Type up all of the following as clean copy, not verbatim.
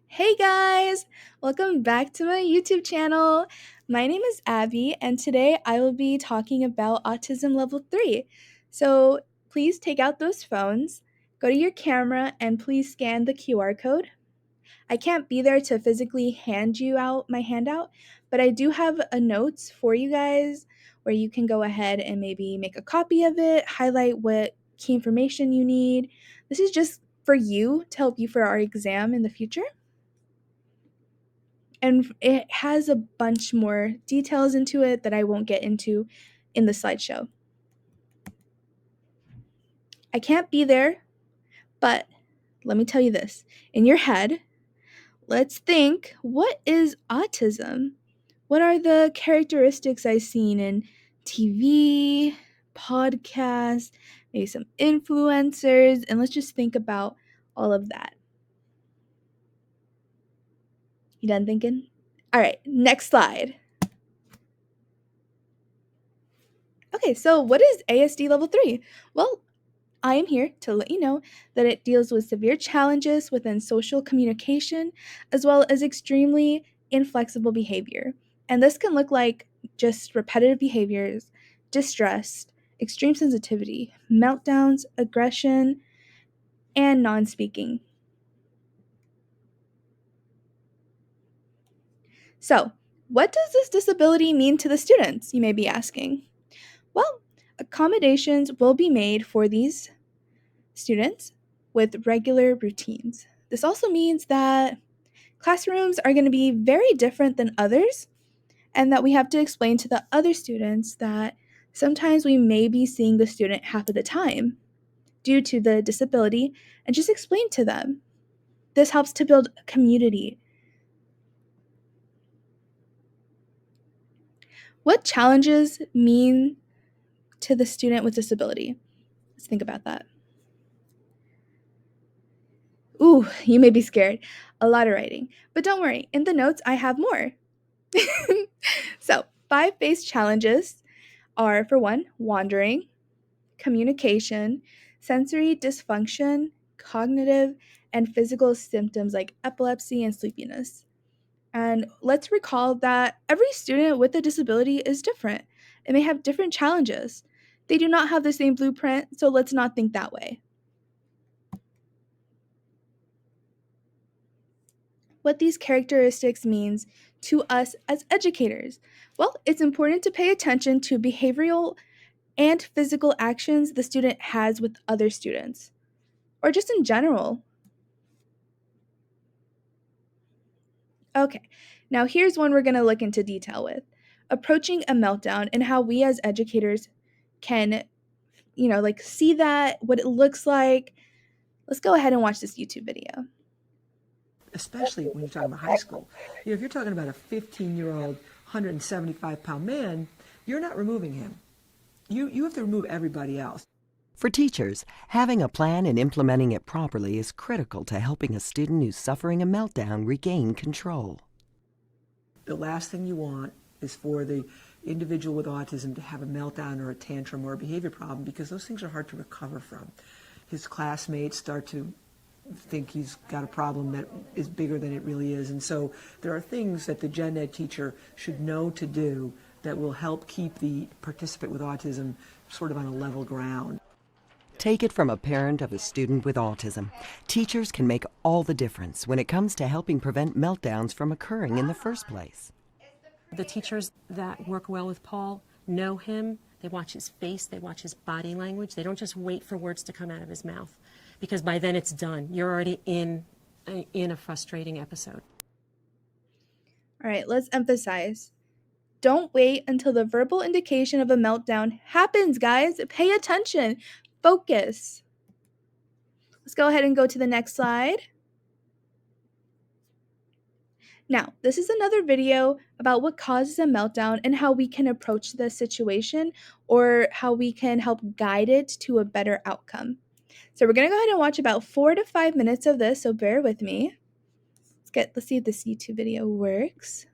Hey guys! Welcome back to my YouTube channel. My name is Abby, and today I will be talking about Autism Level 3. So please take out those phones, go to your camera, and please scan the QR code. I can't be there to physically hand you out my handout, but I do have a notes for you guys where you can go ahead and maybe make a copy of it, highlight what key information you need. This is just for you to help you for our exam in the future. And it has a bunch more details into it that I won't get into in the slideshow. I can't be there, but let me tell you this. In your head, let's think, what is autism? What are the characteristics I've seen in TV, podcasts, maybe some influencers, and let's just think about all of that. You done thinking? All right, next slide. Okay, so what is ASD level 3? Well, I am here to let you know that it deals with severe challenges within social communication as well as extremely inflexible behavior. And this can look like just repetitive behaviors, distress, extreme sensitivity, meltdowns, aggression, and non speaking. So, what does this disability mean to the students, you may be asking? Well, accommodations will be made for these students with regular routines. This also means that classrooms are going to be very different than others, and that we have to explain to the other students that sometimes we may be seeing the student half of the time due to the disability, and just explain to them. This helps to build a community. What challenges mean to the student with disability? Let's think about that. Ooh, you may be scared. A lot of writing. But don't worry, in the notes I have more. So, 5 base challenges are, for one, wandering, communication, sensory dysfunction, cognitive, and physical symptoms like epilepsy and sleepiness. And let's recall that every student with a disability is different and may have different challenges. They do not have the same blueprint, so let's not think that way. What these characteristics means to us as educators. Well, it's important to pay attention to behavioral and physical actions the student has with other students, or just in general. Okay, now here's one we're going to look into detail with. Approaching a meltdown and how we as educators can, see that, what it looks like. Let's go ahead and watch this YouTube video. Especially when you're talking about high school. If you're talking about a 15-year-old, 175-pound man, you're not removing him. You have to remove everybody else. For teachers, having a plan and implementing it properly is critical to helping a student who's suffering a meltdown regain control. The last thing you want is for the individual with autism to have a meltdown or a tantrum or a behavior problem, because those things are hard to recover from. His classmates start to think he's got a problem that is bigger than it really is. And so there are things that the gen ed teacher should know to do that will help keep the participant with autism sort of on a level ground. Take it from a parent of a student with autism. Teachers can make all the difference when it comes to helping prevent meltdowns from occurring in the first place. The teachers that work well with Paul know him. They watch his face. They watch his body language. They don't just wait for words to come out of his mouth, because by then it's done. You're already in a frustrating episode. All right, let's emphasize. Don't wait until the verbal indication of a meltdown happens, guys. Pay attention. Focus. Let's go ahead and go to the next slide. Now, this is another video about what causes a meltdown and how we can approach the situation, or how we can help guide it to a better outcome. So we're going to go ahead and watch about 4 to 5 minutes of this, so bear with me. Let's see if this YouTube video works.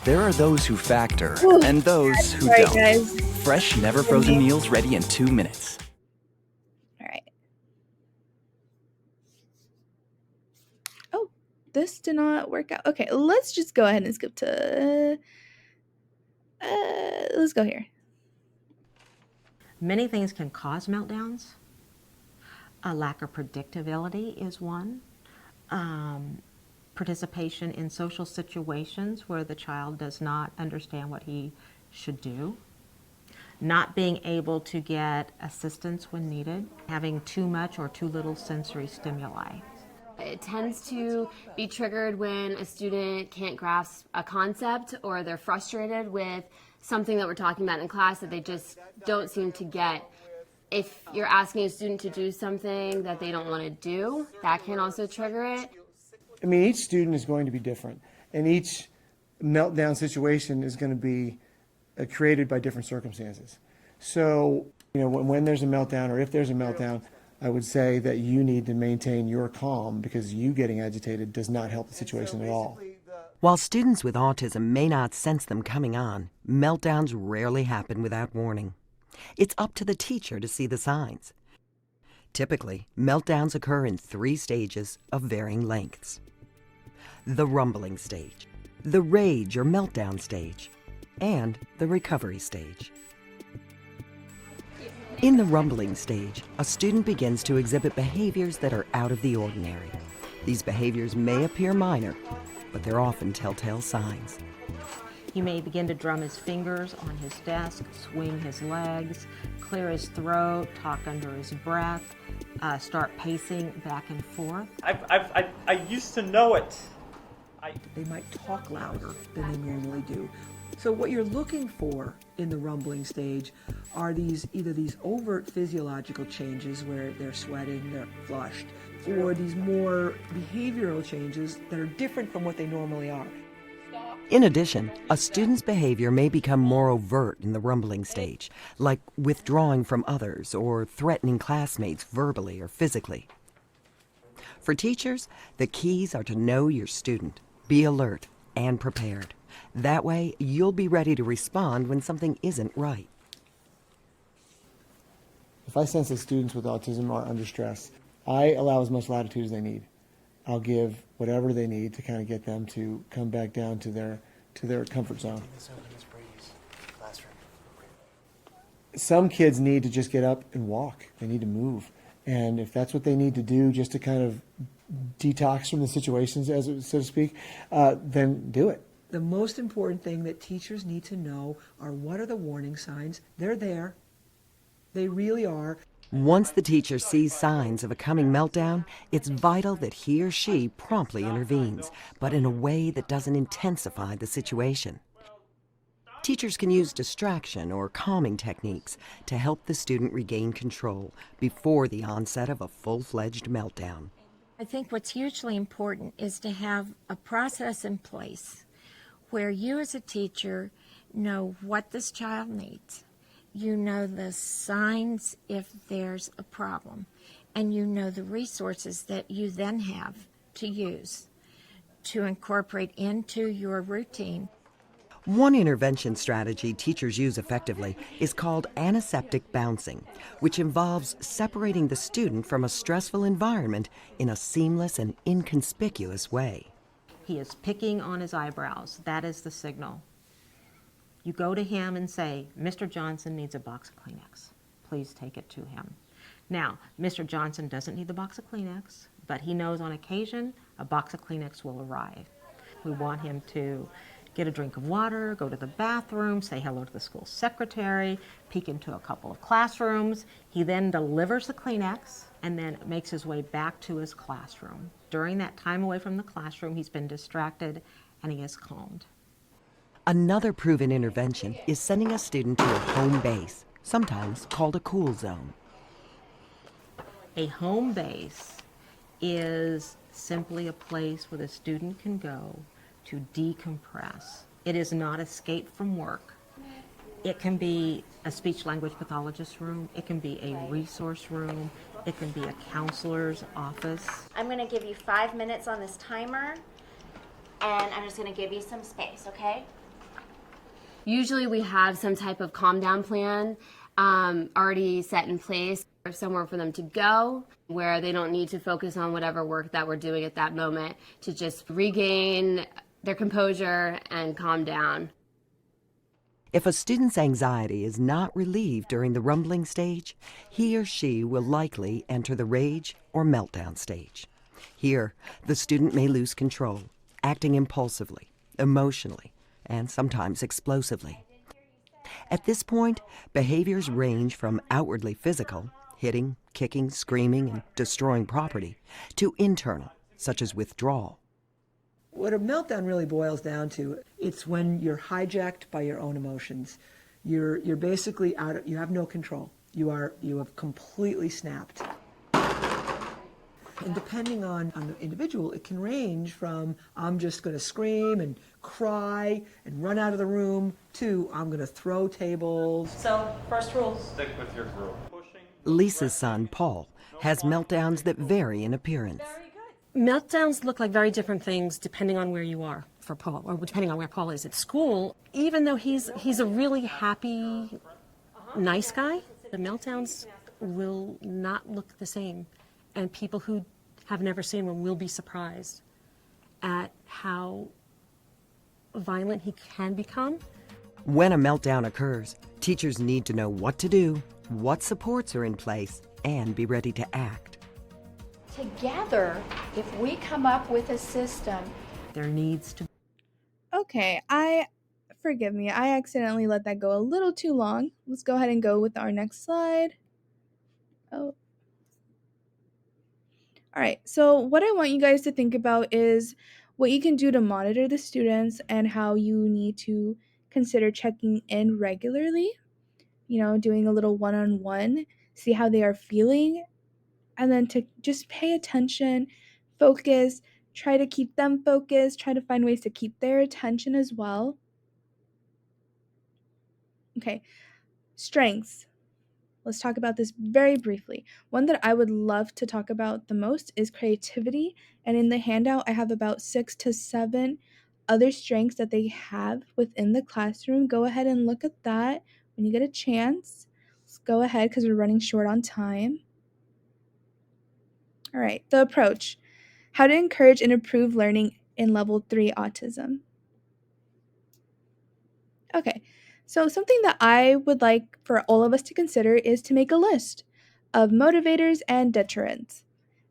There are those who factor Ooh, and those who sorry, don't. guys. Fresh, never frozen meals ready in 2 minutes. All right. Oh, this did not work out. Okay, let's just go ahead and skip to, let's go here. Many things can cause meltdowns. A lack of predictability is one. Participation in social situations where the child does not understand what he should do. Not being able to get assistance when needed. Having too much or too little sensory stimuli. It tends to be triggered when a student can't grasp a concept or they're frustrated with something that we're talking about in class that they just don't seem to get. If you're asking a student to do something that they don't want to do, that can also trigger it. I mean, each student is going to be different, and each meltdown situation is going to be created by different circumstances. So, when there's a meltdown, or if there's a meltdown, I would say that you need to maintain your calm, because you getting agitated does not help the situation at all. While students with autism may not sense them coming on, meltdowns rarely happen without warning. It's up to the teacher to see the signs. Typically, meltdowns occur in 3 stages of varying lengths. The rumbling stage, the rage or meltdown stage, and the recovery stage. In the rumbling stage, a student begins to exhibit behaviors that are out of the ordinary. These behaviors may appear minor, but they're often telltale signs. He may begin to drum his fingers on his desk, swing his legs, clear his throat, talk under his breath, start pacing back and forth. I used to know it. They might talk louder than they normally do. So what you're looking for in the rumbling stage are either these overt physiological changes where they're sweating, they're flushed, or these more behavioral changes that are different from what they normally are. In addition, a student's behavior may become more overt in the rumbling stage, like withdrawing from others or threatening classmates verbally or physically. For teachers, the keys are to know your student, be alert, and prepared. That way, you'll be ready to respond when something isn't right. If I sense that students with autism are under stress, I allow as much latitude as they need. I'll give whatever they need to kind of get them to come back down to their comfort zone. Some kids need to just get up and walk. They need to move. And if that's what they need to do just to kind of detox from the situations, so to speak, then do it. The most important thing that teachers need to know are what are the warning signs. They're there. They really are. Once the teacher sees signs of a coming meltdown, it's vital that he or she promptly intervenes, but in a way that doesn't intensify the situation. Teachers can use distraction or calming techniques to help the student regain control before the onset of a full-fledged meltdown. I think what's hugely important is to have a process in place where you as a teacher know what this child needs. You know the signs if there's a problem, and you know the resources that you then have to use to incorporate into your routine. One intervention strategy teachers use effectively is called antiseptic bouncing, which involves separating the student from a stressful environment in a seamless and inconspicuous way. He is picking on his eyebrows. That is the signal. You go to him and say, Mr. Johnson needs a box of Kleenex. Please take it to him. Now, Mr. Johnson doesn't need the box of Kleenex, but he knows on occasion a box of Kleenex will arrive. We want him to get a drink of water, go to the bathroom, say hello to the school secretary, peek into a couple of classrooms. He then delivers the Kleenex and then makes his way back to his classroom. During that time away from the classroom, he's been distracted and he is calmed. Another proven intervention is sending a student to a home base, sometimes called a cool zone. A home base is simply a place where the student can go to decompress. It is not escape from work. It can be a speech-language pathologist room. It can be a resource room. It can be a counselor's office. I'm going to give you 5 minutes on this timer, and I'm just going to give you some space, okay? Usually we have some type of calm down plan already set in place. somewhere for them to go where they don't need to focus on whatever work that we're doing at that moment, to just regain their composure and calm down. If a student's anxiety is not relieved during the rumbling stage, he or she will likely enter the rage or meltdown stage. Here, the student may lose control, acting impulsively, emotionally, and sometimes explosively. At this point, behaviors range from outwardly physical, hitting, kicking, screaming, and destroying property, to internal, such as withdrawal. What a meltdown really boils down to, it's when you're hijacked by your own emotions. You're basically you have no control. You have completely snapped. And depending on the individual, it can range from I'm just going to scream and cry and run out of the room to I'm going to throw tables. So, first rule, stick with your group. Lisa's son, Paul, has meltdowns that vary in appearance. Meltdowns look like very different things depending on where you are for Paul, or depending on where Paul is at school. Even though he's a really happy, nice guy, the meltdowns will not look the same. And people who have never seen one will be surprised at how violent he can become. When a meltdown occurs, teachers need to know what to do, what supports are in place, and be ready to act. Together, if we come up with a system, there needs to. Okay, forgive me, I accidentally let that go a little too long. Let's go ahead and go with our next slide. Oh. All right, so what I want you guys to think about is what you can do to monitor the students and how you need to consider checking in regularly, doing a little one-on-one, see how they are feeling, and then to just pay attention, focus, try to keep them focused, try to find ways to keep their attention as well. Okay, strengths. Let's talk about this very briefly. One that I would love to talk about the most is creativity. And in the handout, I have about 6 to 7 other strengths that they have within the classroom. Go ahead and look at that when you get a chance. Let's go ahead because we're running short on time. All right, the approach. How to encourage and improve learning in level 3 autism. Okay, so something that I would like for all of us to consider is to make a list of motivators and deterrents.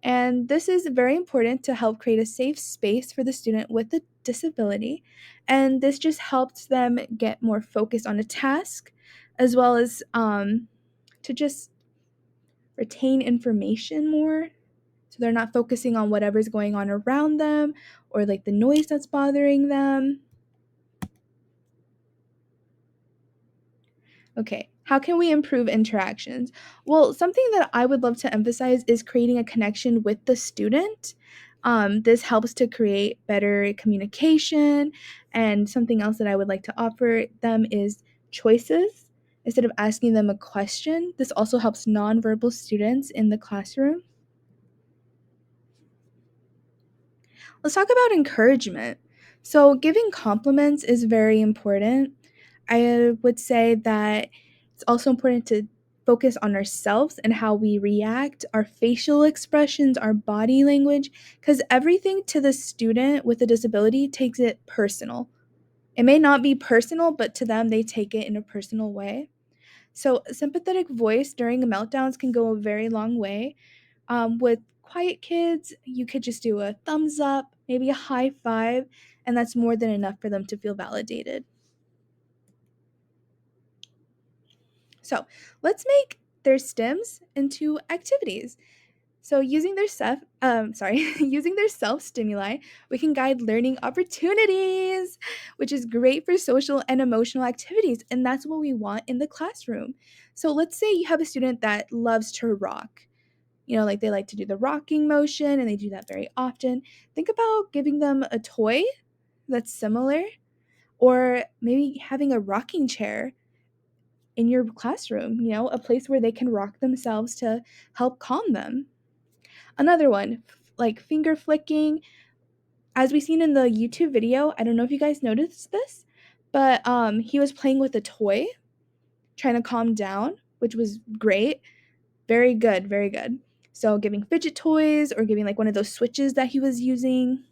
And this is very important to help create a safe space for the student with a disability. And this just helps them get more focused on a task, as well as to just retain information more. So they're not focusing on whatever's going on around them or like the noise that's bothering them. Okay, how can we improve interactions? Well, something that I would love to emphasize is creating a connection with the student. This helps to create better communication, and something else that I would like to offer them is choices. Instead of asking them a question, this also helps nonverbal students in the classroom. Let's talk about encouragement. So, giving compliments is very important. I would say that it's also important to focus on ourselves and how we react, our facial expressions, our body language, because everything to the student with a disability takes it personal. It may not be personal, but to them, they take it in a personal way. So, a sympathetic voice during meltdowns can go a very long way. With quiet kids, you could just do a thumbs up, maybe a high five, and that's more than enough for them to feel validated. So let's make their stems into activities. So using their using their self stimuli, we can guide learning opportunities, which is great for social and emotional activities, and that's what we want in the classroom. So let's say you have a student that loves to rock. Like they like to do the rocking motion and they do that very often. Think about giving them a toy that's similar, or maybe having a rocking chair in your classroom, a place where they can rock themselves to help calm them. Another one, like finger flicking. As we seen in the YouTube video, I don't know if you guys noticed this, but he was playing with a toy, trying to calm down, which was great. Very good, very good. So giving fidget toys or giving like one of those switches that he was using.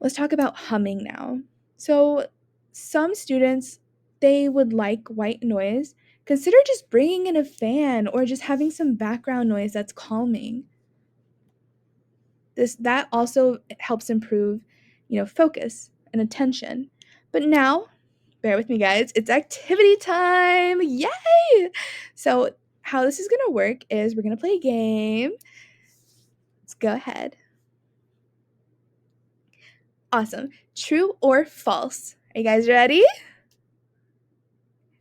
Let's talk about humming now. So some students, they would like white noise. Consider just bringing in a fan or just having some background noise that's calming. That also helps improve, focus and attention. But now, bear with me guys, it's activity time. Yay! So how this is going to work is we're going to play a game. Let's go ahead. Awesome. True or false? Are you guys ready?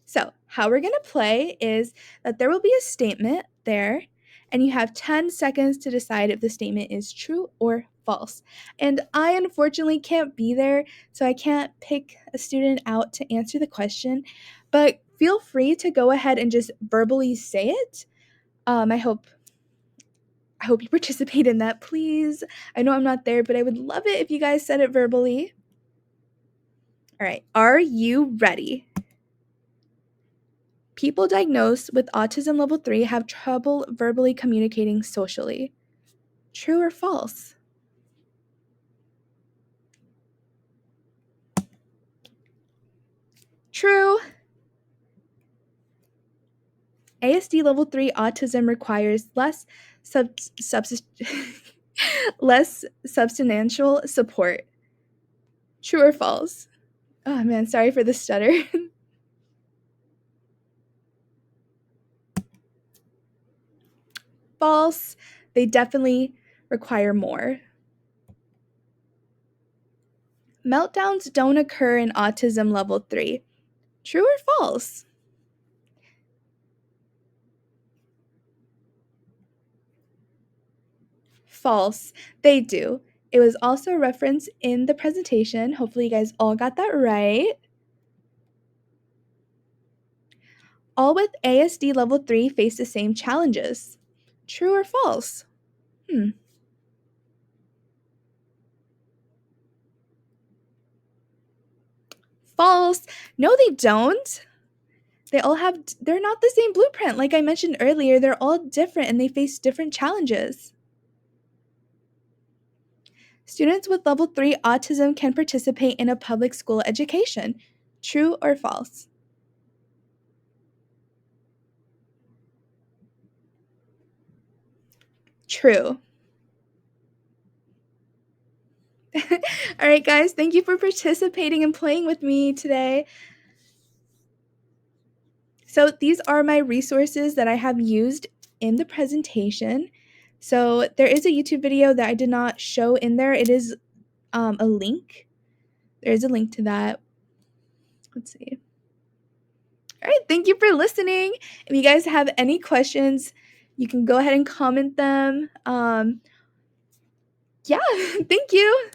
So, how we're going to play is that there will be a statement there, and you have 10 seconds to decide if the statement is true or false. And I unfortunately can't be there, so I can't pick a student out to answer the question, but feel free to go ahead and just verbally say it. I hope you participate in that, please. I know I'm not there, but I would love it if you guys said it verbally. All right, are you ready? People diagnosed with autism level 3 have trouble verbally communicating socially. True or false? True. ASD level 3 autism requires less less substantial support. True or false? Oh man, sorry for the stutter. False. They definitely require more. Meltdowns don't occur in autism level 3. True or false? False. They do. It was also referenced in the presentation. Hopefully you guys all got that right. All with ASD level 3 face the same challenges. True or false? False. No, they don't. They're not the same blueprint. Like I mentioned earlier, they're all different and they face different challenges. Students with level 3 autism can participate in a public school education. True or false? True. All right, guys, thank you for participating and playing with me today. So these are my resources that I have used in the presentation. So there is a YouTube video that I did not show in there. It is a link. There is a link to that. Let's see. All right, thank you for listening. If you guys have any questions, you can go ahead and comment them. Yeah, thank you.